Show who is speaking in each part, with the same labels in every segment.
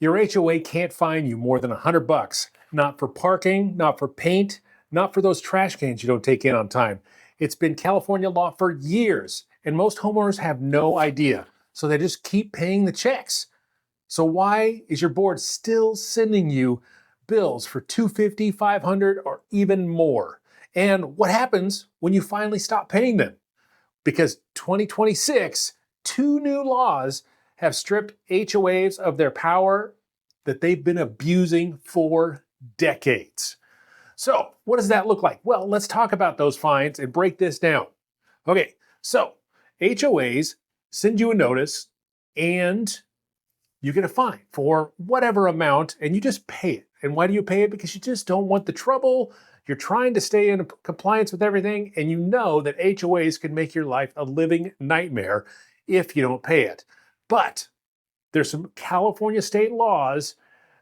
Speaker 1: Your HOA can't fine you more than $100. Not for parking, not for paint, not for those trash cans you don't take in on time. It's been California law for years, and most homeowners have no idea. So they just keep paying the checks. So why is your board still sending you bills for $250, $500, or even more? And what happens when you finally stop paying them? Because 2026, two new laws have stripped HOAs of their power that they've been abusing for decades. So, what does that look like? Well, let's talk about those fines and break this down. Okay, so HOAs send you a notice and you get a fine for whatever amount and you just pay it. And why do you pay it? Because you just don't want the trouble. You're trying to stay in compliance with everything, and you know that HOAs can make your life a living nightmare if you don't pay it. But there's some California state laws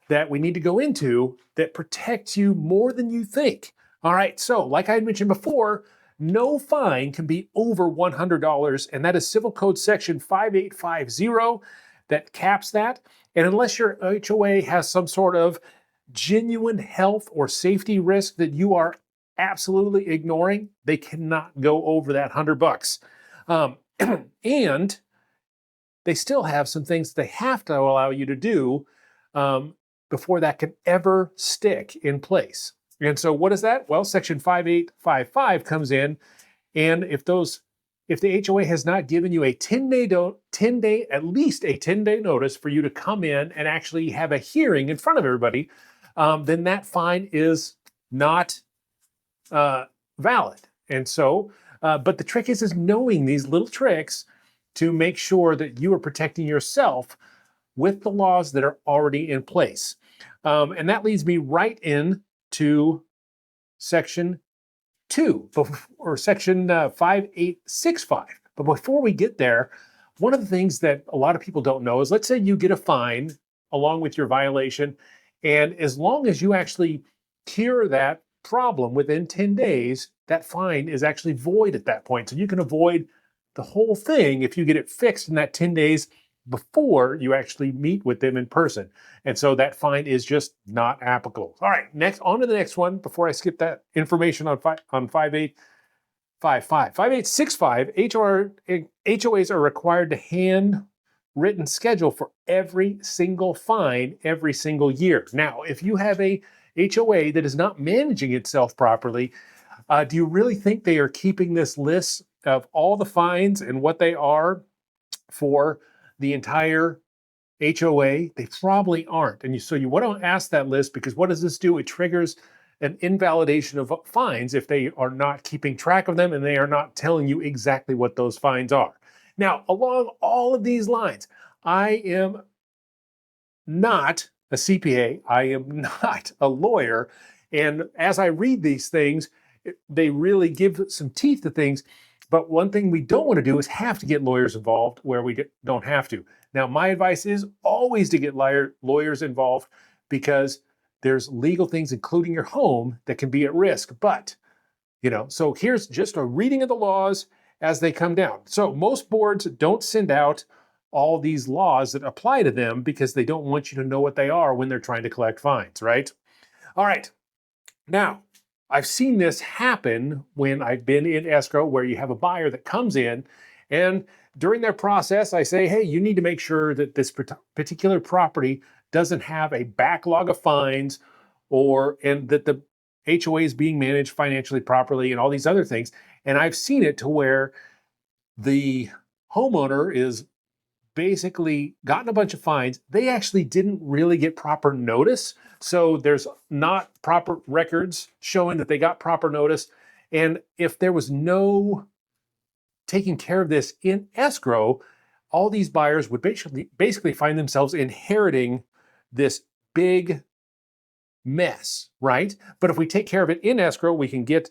Speaker 1: that we need to go into that protect you more than you think. All right, so like I mentioned before, no fine can be over $100, and that is Civil Code Section 5850 that caps that. And unless your HOA has some sort of genuine health or safety risk that you are absolutely ignoring, they cannot go over that $100. And they still have some things they have to allow you to do before that can ever stick in place. And so what is that? Well, Section 5855 comes in, and if the HOA has not given you a 10-day, at least a 10-day notice for you to come in and actually have a hearing in front of everybody, then that fine is not valid. And so, but the trick is knowing these little tricks to make sure that you are protecting yourself with the laws that are already in place. And that leads me right into Section 2, or Section 5865. But before we get there, one of the things that a lot of people don't know is, let's say you get a fine along with your violation, and as long as you actually cure that problem within 10 days, that fine is actually void at that point. So you can avoid the whole thing if you get it fixed in that 10 days before you actually meet with them in person. And so that fine is just not applicable. All right, next, on to the next one before I skip that information on 5855. 5865, HOAs are required to handwritten schedule for every single fine every single year. Now, if you have a HOA that is not managing itself properly, do you really think they are keeping this list of all the fines and what they are for the entire HOA? They probably aren't. And so you want to ask that list, because what does this do? It triggers an invalidation of fines if they are not keeping track of them and they are not telling you exactly what those fines are. Now, along all of these lines, I am not a CPA. I am not a lawyer. And as I read these things, they really give some teeth to things. But one thing we don't want to do is have to get lawyers involved where we don't have to. Now, my advice is always to get lawyers involved, because there's legal things, including your home, that can be at risk. But, so here's just a reading of the laws as they come down. So most boards don't send out all these laws that apply to them because they don't want you to know what they are when they're trying to collect fines, right? All right. Now, I've seen this happen when I've been in escrow, where you have a buyer that comes in, and during their process, I say, hey, you need to make sure that this particular property doesn't have a backlog of fines, and that the HOA is being managed financially properly, and all these other things. And I've seen it to where the homeowner is basically gotten a bunch of fines. They actually didn't really get proper notice. So there's not proper records showing that they got proper notice. And if there was no taking care of this in escrow, all these buyers would basically find themselves inheriting this big mess, right? But if we take care of it in escrow, we can get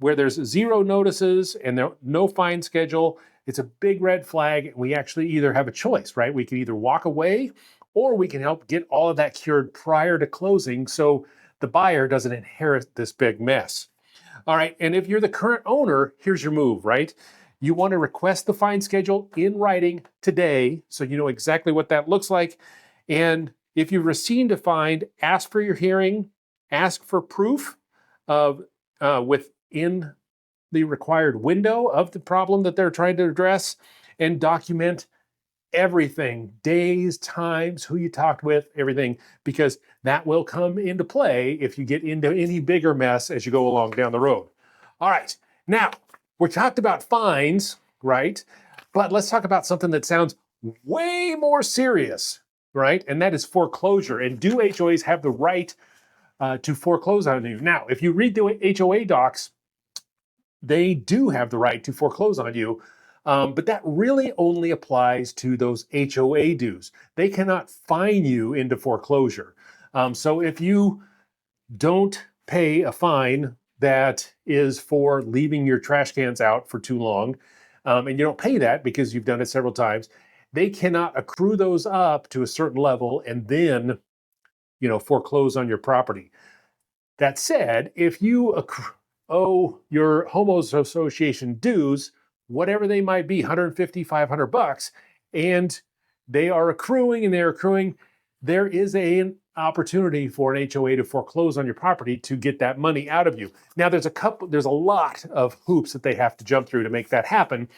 Speaker 1: where there's zero notices and no fine schedule. It's a big red flag. We actually either have a choice, right? We can either walk away, or we can help get all of that cured prior to closing so the buyer doesn't inherit this big mess. All right, and if you're the current owner, here's your move, right? You want to request the fine schedule in writing today so you know exactly what that looks like. And If you've received a fine, ask for your hearing, ask for proof of within the required window of the problem that they're trying to address, and document everything, days, times, who you talked with, everything, because that will come into play if you get into any bigger mess as you go along down the road. All right, now we talked about fines, right? But let's talk about something that sounds way more serious, right? And that is foreclosure. And do HOAs have the right to foreclose on you? Now, if you read the HOA docs, they do have the right to foreclose on you, but that really only applies to those HOA dues. They cannot fine you into foreclosure. So if you don't pay a fine that is for leaving your trash cans out for too long, and you don't pay that because you've done it several times, they cannot accrue those up to a certain level and then, foreclose on your property. That said, if you owe your homeowners association dues, whatever they might be, 150, 500 bucks, and they are accruing and they're accruing, there is an opportunity for an HOA to foreclose on your property to get that money out of you. Now, there's a lot of hoops that they have to jump through to make that happen.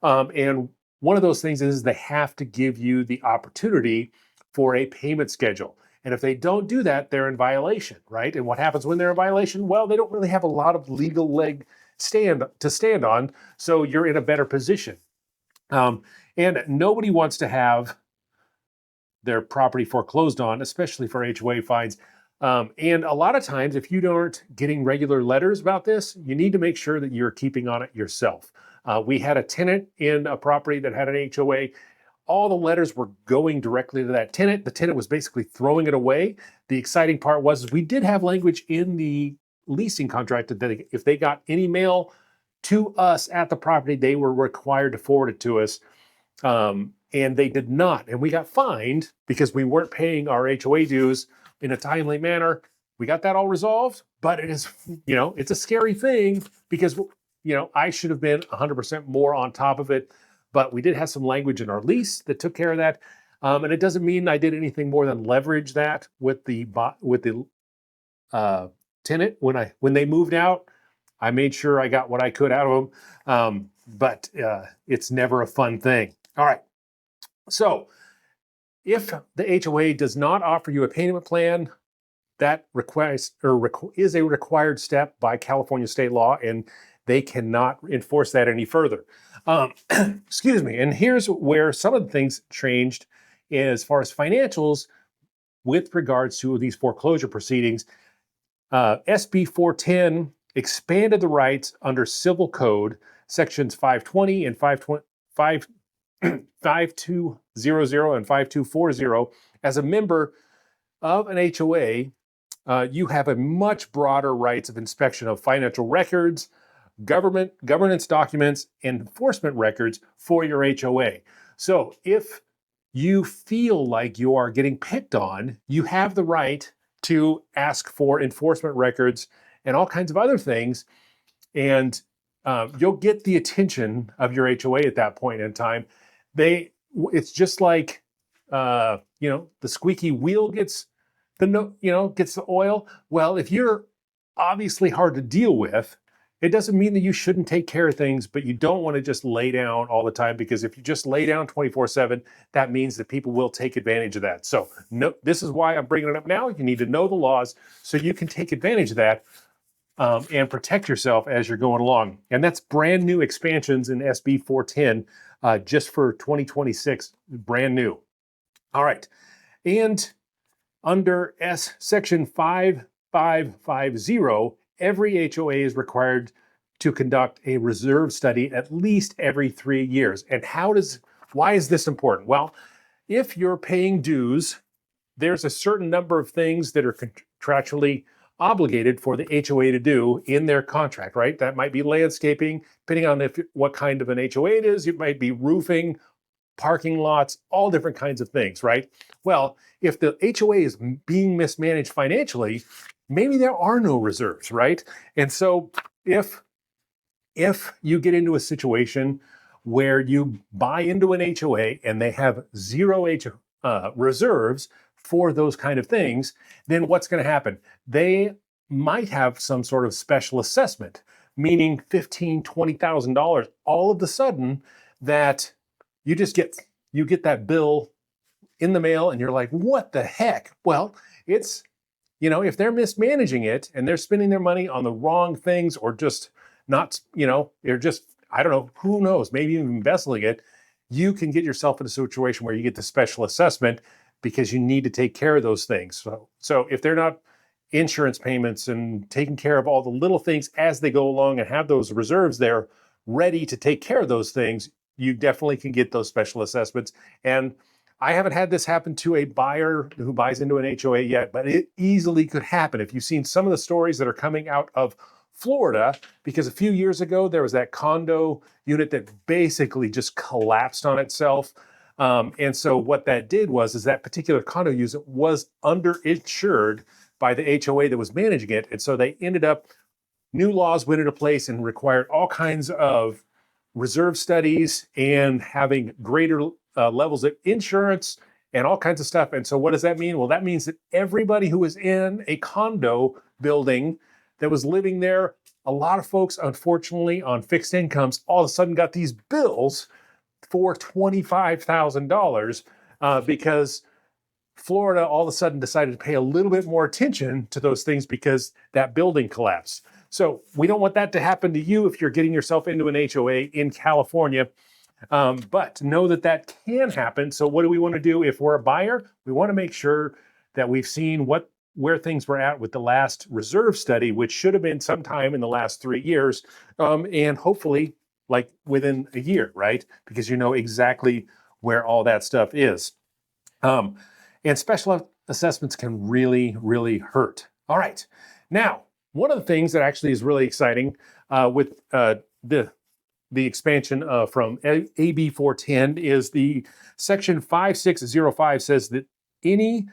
Speaker 1: And one of those things is they have to give you the opportunity for a payment schedule. And if they don't do that, they're in violation, right? And what happens when they're in violation? Well, they don't really have a lot of legal leg to stand on, so you're in a better position. And nobody wants to have their property foreclosed on, especially for HOA fines. And a lot of times, if you aren't getting regular letters about this, you need to make sure that you're keeping on it yourself. We had a tenant in a property that had an HOA. All the letters were going directly to that tenant. The tenant was basically throwing it away. The exciting part was we did have language in the leasing contract that if they got any mail to us at the property, they were required to forward it to us. And they did not. And we got fined because we weren't paying our HOA dues in a timely manner. We got that all resolved, but it is, it's a scary thing because, I should have been 100% more on top of it. But we did have some language in our lease that took care of that. And it doesn't mean I did anything more than leverage that with the tenant. When they moved out, I made sure I got what I could out of them. But it's never a fun thing. All right. So if the HOA does not offer you a payment plan, that is a required step by California state law, and they cannot enforce that any further. Excuse me. And here's where some of the things changed as far as financials with regards to these foreclosure proceedings. SB 410 expanded the rights under Civil Code sections 520 and 5200 and 5240. As a member of an HOA, you have a much broader rights of inspection of financial records, governance documents, and enforcement records for your HOA. So if you feel like you are getting picked on, you have the right to ask for enforcement records and all kinds of other things. And you'll get the attention of your HOA at that point in time. It's just like, the squeaky wheel gets the oil. Well, if you're obviously hard to deal with, it doesn't mean that you shouldn't take care of things, but you don't want to just lay down all the time, because if you just lay down 24/7, that means that people will take advantage of that. So this is why I'm bringing it up now. You need to know the laws so you can take advantage of that and protect yourself as you're going along. And that's brand new expansions in SB 410 just for 2026, brand new. All right. And under Section 5550, every HOA is required to conduct a reserve study at least every 3 years. And why is this important? Well, if you're paying dues, there's a certain number of things that are contractually obligated for the HOA to do in their contract, right? That might be landscaping, depending on what kind of an HOA it is. It might be roofing, parking lots, all different kinds of things, right? Well, if the HOA is being mismanaged financially, maybe there are no reserves, right? And so if you get into a situation where you buy into an HOA and they have zero reserves for those kind of things, then what's going to happen? They might have some sort of special assessment, meaning $15,000, $20,000 all of a sudden that you get that bill in the mail and you're like, what the heck? Well, it's, if they're mismanaging it and they're spending their money on the wrong things or just not, they're just, I don't know, who knows, maybe even embezzling it, you can get yourself in a situation where you get the special assessment because you need to take care of those things. So if they're not insurance payments and taking care of all the little things as they go along and have those reserves there ready to take care of those things, you definitely can get those special assessments. And I haven't had this happen to a buyer who buys into an HOA yet, but it easily could happen. If you've seen some of the stories that are coming out of Florida, because a few years ago, there was that condo unit that basically just collapsed on itself. And so what that did is that particular condo unit was underinsured by the HOA that was managing it. And so they ended up, new laws went into place and required all kinds of reserve studies and having greater levels of insurance and all kinds of stuff. And so what does that mean? Well, that means that everybody who was in a condo building that was living there, a lot of folks, unfortunately, on fixed incomes, all of a sudden got these bills for $25,000 because Florida all of a sudden decided to pay a little bit more attention to those things because that building collapsed. So we don't want that to happen to you if you're getting yourself into an HOA in California. But know that can happen. So what do we want to do if we're a buyer? We want to make sure that we've seen where things were at with the last reserve study, which should have been sometime in the last 3 years, and hopefully like within a year, right? Because you know exactly where all that stuff is. And special assessments can really, really hurt. All right. Now, one of the things that actually is really exciting with the expansion from AB 410 is the section 5605 says that any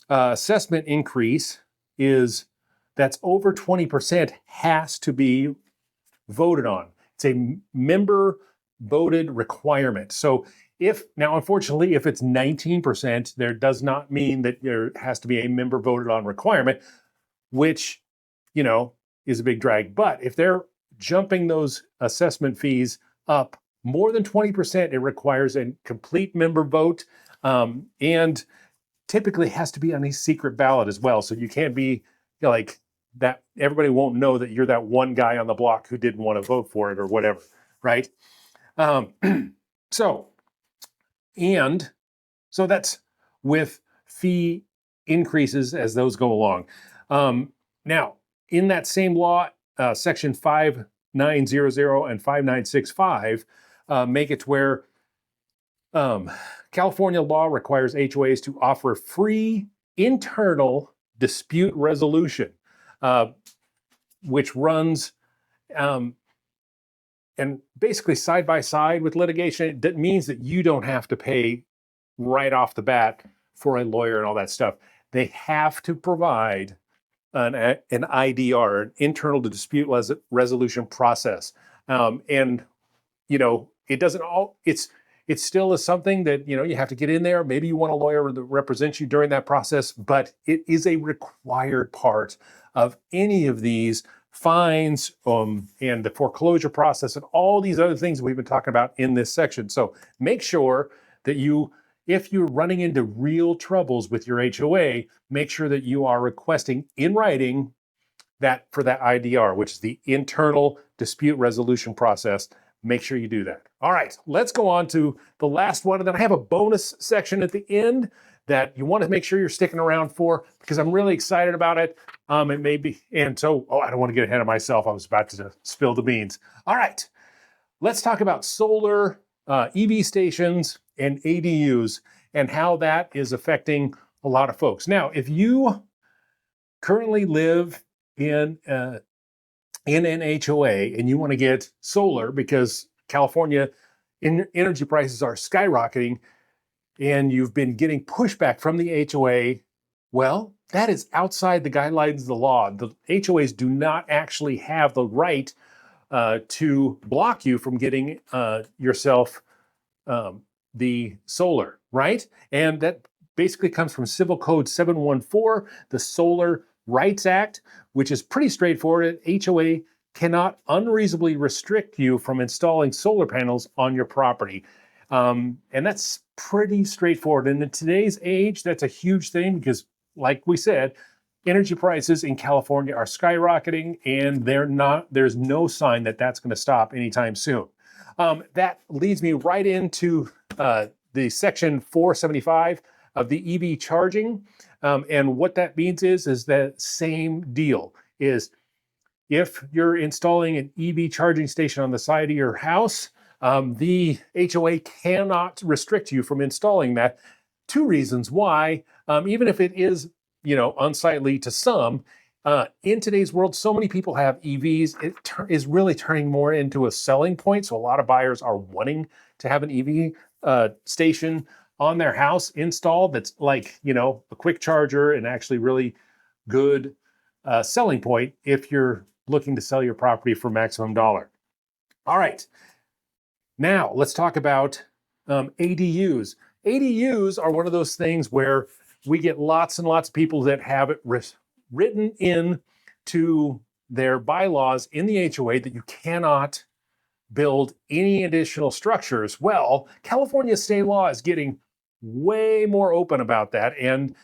Speaker 1: assessment increase that's over 20% has to be voted on. It's a member voted requirement. So unfortunately, if it's 19%, there does not mean that there has to be a member voted on requirement, which, is a big drag. But if they're jumping those assessment fees up more than 20%, it requires a complete member vote, and typically has to be on a secret ballot as well. So you can't be like that. Everybody won't know that you're that one guy on the block who didn't want to vote for it or whatever, right? So that's with fee increases as those go along. Now, in that same law, section 5900 and 5965 make it where California law requires HOAs to offer free internal dispute resolution, which runs and basically side by side with litigation. That means that you don't have to pay right off the bat for a lawyer and all that stuff. They have to provide an IDR, an internal dispute resolution process. And it doesn't all, it still is something that, you have to get in there. Maybe you want a lawyer that represents you during that process, but it is a required part of any of these fines and the foreclosure process and all these other things we've been talking about in this section. So make sure that if you're running into real troubles with your HOA, make sure that you are requesting in writing that for that IDR, which is the internal dispute resolution process. Make sure you do that. All right, let's go on to the last one. And then I have a bonus section at the end that you want to make sure you're sticking around for because I'm really excited about it. I don't want to get ahead of myself. I was about to spill the beans. All right, let's talk about solar, EV stations, and ADUs and how that is affecting a lot of folks. Now, if you currently live in an HOA and you want to get solar because California energy prices are skyrocketing and you've been getting pushback from the HOA, well, that is outside the guidelines of the law. The HOAs do not actually have the right to block you from getting yourself the solar, right? And that basically comes from Civil Code 714, the Solar Rights Act, which is pretty straightforward. HOA cannot unreasonably restrict you from installing solar panels on your property. And that's pretty straightforward. And in today's age, that's a huge thing because, like we said, energy prices in California are skyrocketing, and there's no sign that that's going to stop anytime soon. That leads me right into the section 475 of the EV charging. And what that means is that same deal is if you're installing an EV charging station on the side of your house, the HOA cannot restrict you from installing that. Two reasons why, even if it is, unsightly to some, in today's world, so many people have EVs. It is really turning more into a selling point. So a lot of buyers are wanting to have an EV station on their house installed that's like, a quick charger and actually really good selling point if you're looking to sell your property for maximum dollar. All right. Now let's talk about ADUs. ADUs are one of those things where we get lots and lots of people that have it written in to their bylaws in the HOA that you cannot build any additional structures. Well, California state law is getting way more open about that. And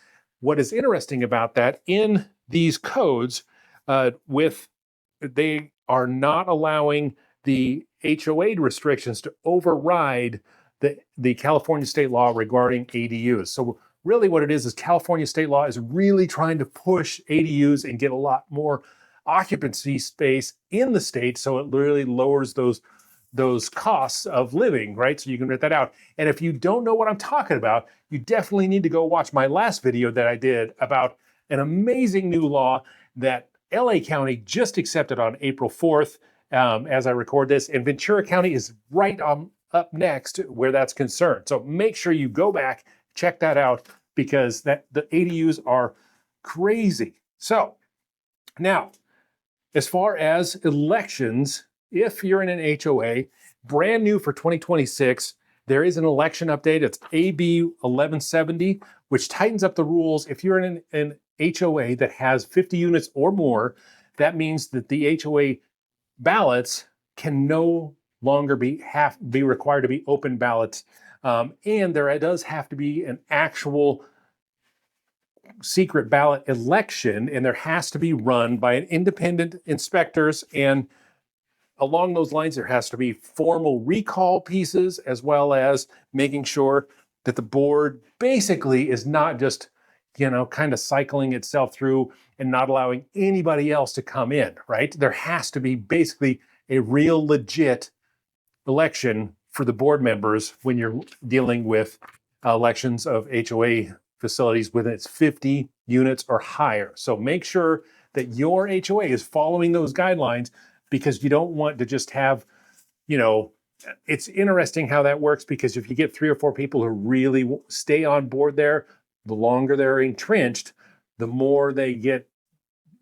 Speaker 1: what is interesting about that, in these codes, they are not allowing the HOA restrictions to override the California state law regarding ADUs. So really what it is California state law is really trying to push ADUs and get a lot more occupancy space in the state, so it really lowers those costs of living, right? So you can rent that out. And if you don't know what I'm talking about, you definitely need to go watch my last video that I did about an amazing new law that LA County just accepted on April 4th as I record this, and Ventura County is right up next where that's concerned. So make sure you go back, check that out, because the ADUs are crazy. So now, as far as elections, if you're in an HOA, brand new for 2026, there is an election update. It's AB 1170, which tightens up the rules. If you're in an HOA that has 50 units or more, that means that the HOA ballots can no longer be required to be open ballots. And there does have to be an actual secret ballot election, and there has to be run by an independent inspectors. And along those lines, there has to be formal recall pieces, as well as making sure that the board basically is not just, kind of cycling itself through and not allowing anybody else to come in, right? There has to be basically a real legit election for the board members when you're dealing with elections of HOA facilities with its 50 units or higher. So make sure that your HOA is following those guidelines, because you don't want to just have, it's interesting how that works, because if you get 3 or 4 people who really stay on board there, the longer they're entrenched, the more they get,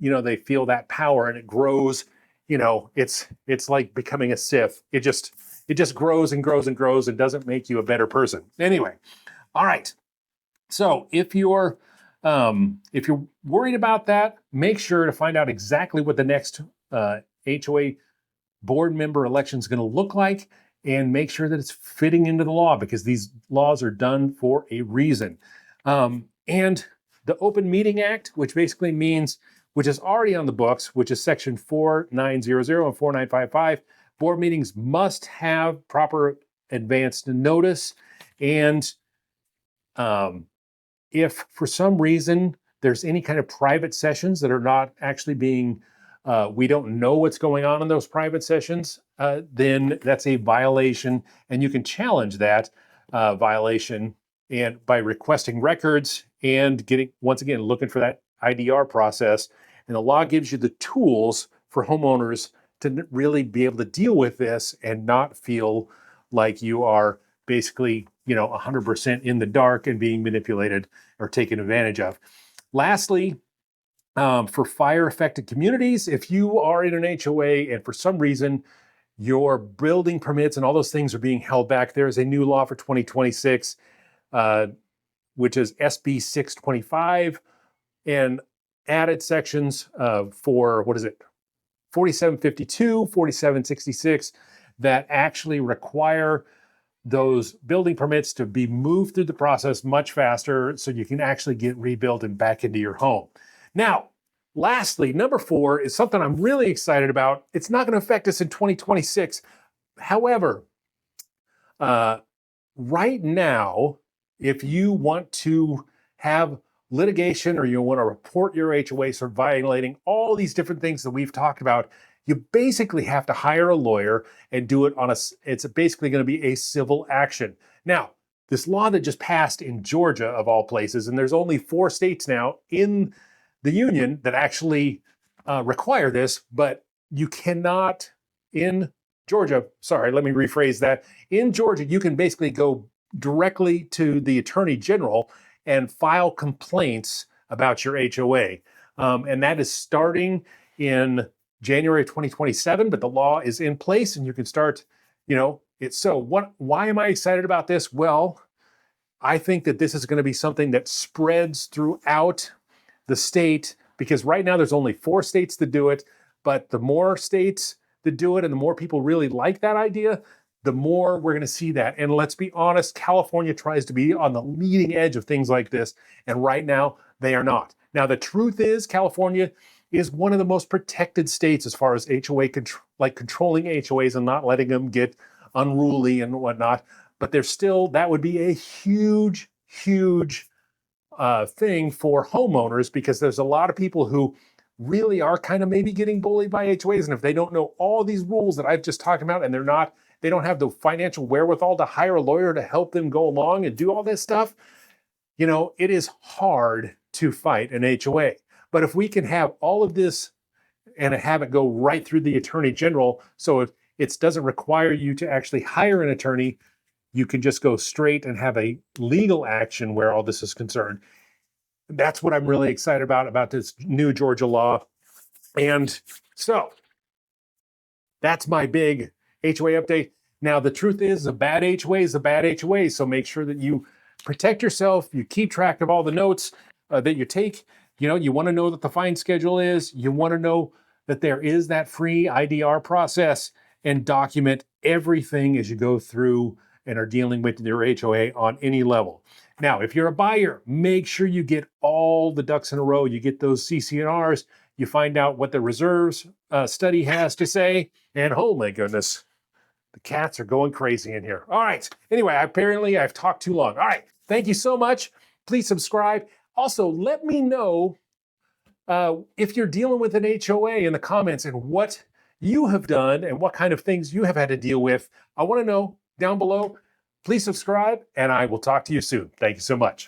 Speaker 1: they feel that power, and it grows. It's like becoming a Sith. It just grows and grows and grows and doesn't make you a better person. Anyway, all right. So if you're worried about that, make sure to find out exactly what the next HOA board member election is going to look like, and make sure that it's fitting into the law, because these laws are done for a reason. And the Open Meeting Act, which basically means, which is already on the books, which is section 4900 and 4955, board meetings must have proper advanced notice. And if for some reason there's any kind of private sessions that are not actually being, we don't know what's going on in those private sessions, then that's a violation, and you can challenge that violation and by requesting records and looking for that IDR process. And the law gives you the tools for homeowners to really be able to deal with this and not feel like you are basically, 100% in the dark and being manipulated or taken advantage of. Lastly, for fire-affected communities, if you are in an HOA and for some reason your building permits and all those things are being held back, there is a new law for 2026 which is SB 625, and added sections for, 4752, 4766, that actually require those building permits to be moved through the process much faster so you can actually get rebuilt and back into your home. Now, lastly, number 4 is something I'm really excited about. It's not going to affect us in 2026. However, right now, if you want to have litigation or you want to report your HOA for violating all these different things that we've talked about, you basically have to hire a lawyer and do it on it's basically going to be a civil action. Now, this law that just passed in Georgia, of all places, and there's only 4 states now in the union that actually require this, but you cannot in Georgia, sorry, let me rephrase that. In Georgia, you can basically go directly to the Attorney General and file complaints about your HOA. And that is starting in January 2027, but the law is in place and you can start, why am I excited about this? Well, I think that this is going to be something that spreads throughout the state, because right now there's only 4 states that do it, but the more states that do it and the more people really like that idea, the more we're going to see that. And let's be honest, California tries to be on the leading edge of things like this, and right now they are not. Now, the truth is California is one of the most protected states as far as HOA controlling HOAs and not letting them get unruly and whatnot. But there's still, that would be a huge, huge thing for homeowners, because there's a lot of people who really are kind of maybe getting bullied by HOAs. And if they don't know all these rules that I've just talked about, and they don't have the financial wherewithal to hire a lawyer to help them go along and do all this stuff, it is hard to fight an HOA. But if we can have all of this and have it go right through the Attorney General, so it doesn't require you to actually hire an attorney, you can just go straight and have a legal action where all this is concerned. That's what I'm really excited about this new Georgia law. And so that's my big HOA update. Now, the truth is, a bad HOA is a bad HOA. So make sure that you protect yourself. You keep track of all the notes that you take. You want to know what the fine schedule is. You want to know that there is that free IDR process, and document everything as you go through and are dealing with your HOA on any level. Now, if you're a buyer, make sure you get all the ducks in a row. You get those CC&Rs. You find out what the reserves study has to say. And oh my goodness, the cats are going crazy in here. All right. Anyway, apparently I've talked too long. All right. Thank you so much. Please subscribe. Also, let me know if you're dealing with an HOA in the comments and what you have done and what kind of things you have had to deal with. I want to know down below. Please subscribe, and I will talk to you soon. Thank you so much.